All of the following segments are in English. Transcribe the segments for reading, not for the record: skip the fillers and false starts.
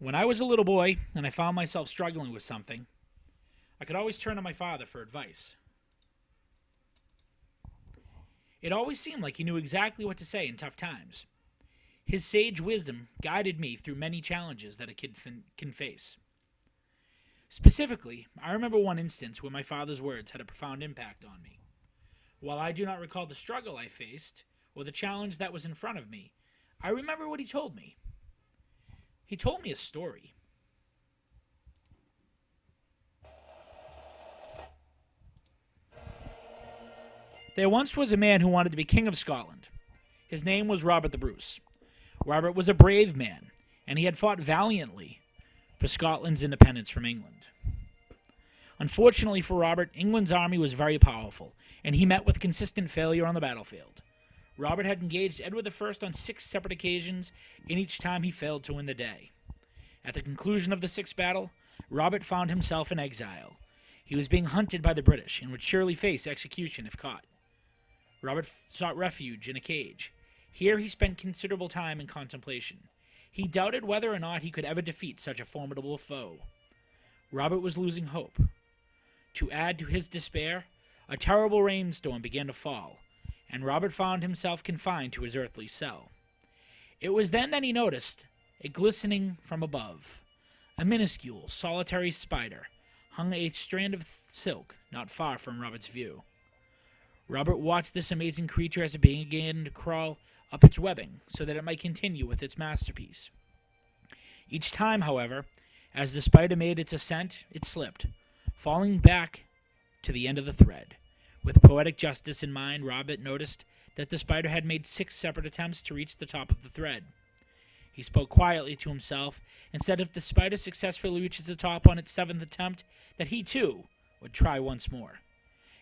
When I was a little boy and I found myself struggling with something, I could always turn to my father for advice. It always seemed like he knew exactly what to say in tough times. His sage wisdom guided me through many challenges that a kid can face. Specifically, I remember one instance where my father's words had a profound impact on me. While I do not recall the struggle I faced or the challenge that was in front of me, I remember what he told me. He told me a story. There once was a man who wanted to be king of Scotland. His name was Robert the Bruce. Robert was a brave man, and he had fought valiantly for Scotland's independence from England. Unfortunately for Robert, England's army was very powerful, and he met with consistent failure on the battlefield. Robert had engaged Edward I on 6 separate occasions, and each time he failed to win the day. At the conclusion of the 6th battle, Robert found himself in exile. He was being hunted by the British and would surely face execution if caught. Robert sought refuge in a cage. Here he spent considerable time in contemplation. He doubted whether or not he could ever defeat such a formidable foe. Robert was losing hope. To add to his despair, a terrible rainstorm began to fall, and Robert found himself confined to his earthly cell. It was then that he noticed a glistening from above. A minuscule, solitary spider hung a strand of silk not far from Robert's view. Robert watched this amazing creature as it began to crawl up its webbing so that it might continue with its masterpiece. Each time, however, as the spider made its ascent, it slipped, falling back to the end of the thread. With poetic justice in mind, Robert noticed that the spider had made 6 separate attempts to reach the top of the thread. He spoke quietly to himself and said if the spider successfully reaches the top on its 7th attempt, that he too would try once more.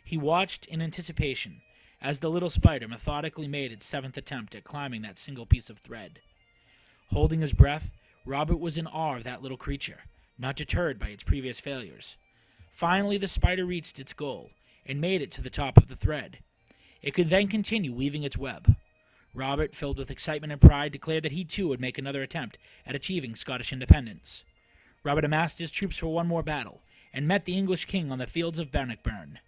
He watched in anticipation as the little spider methodically made its 7th attempt at climbing that single piece of thread. Holding his breath, Robert was in awe of that little creature, not deterred by its previous failures. Finally, the spider reached its goal and made it to the top of the thread. It could then continue weaving its web. Robert, filled with excitement and pride, declared that he too would make another attempt at achieving Scottish independence. Robert amassed his troops for one more battle and met the English king on the fields of Bannockburn.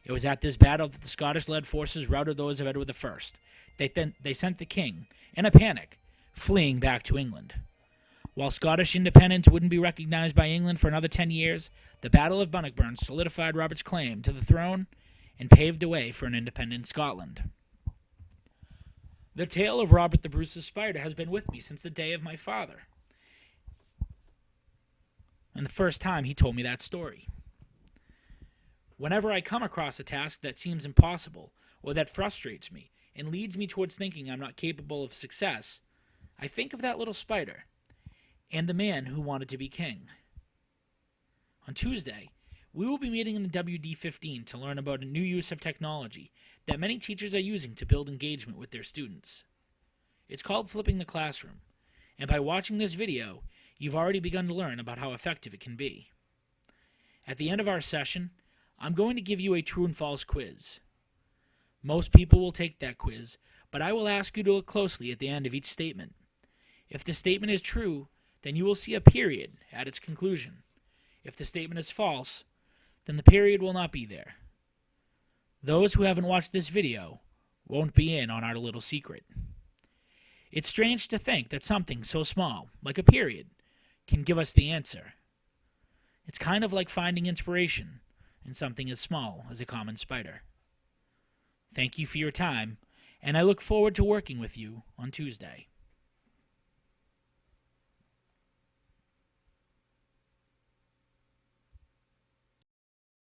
It was at this battle that the Scottish-led forces routed those of Edward I. They sent the king, in a panic, fleeing back to England. While Scottish independence wouldn't be recognized by England for another 10 years, the Battle of Bannockburn solidified Robert's claim to the throne and paved the way for an independent Scotland. The tale of Robert the Bruce's spider has been with me since the day of my father, and the first time he told me that story. Whenever I come across a task that seems impossible or that frustrates me and leads me towards thinking I'm not capable of success, I think of that little spider and the man who wanted to be king. On Tuesday, we will be meeting in the WD-15 to learn about a new use of technology that many teachers are using to build engagement with their students. It's called flipping the classroom, and by watching this video, you've already begun to learn about how effective it can be. At the end of our session, I'm going to give you a true and false quiz. Most people will take that quiz, but I will ask you to look closely at the end of each statement. If the statement is true, then you will see a period at its conclusion. If the statement is false, then the period will not be there. Those who haven't watched this video won't be in on our little secret. It's strange to think that something so small, like a period, can give us the answer. It's kind of like finding inspiration in something as small as a common spider. Thank you for your time, and I look forward to working with you on Tuesday.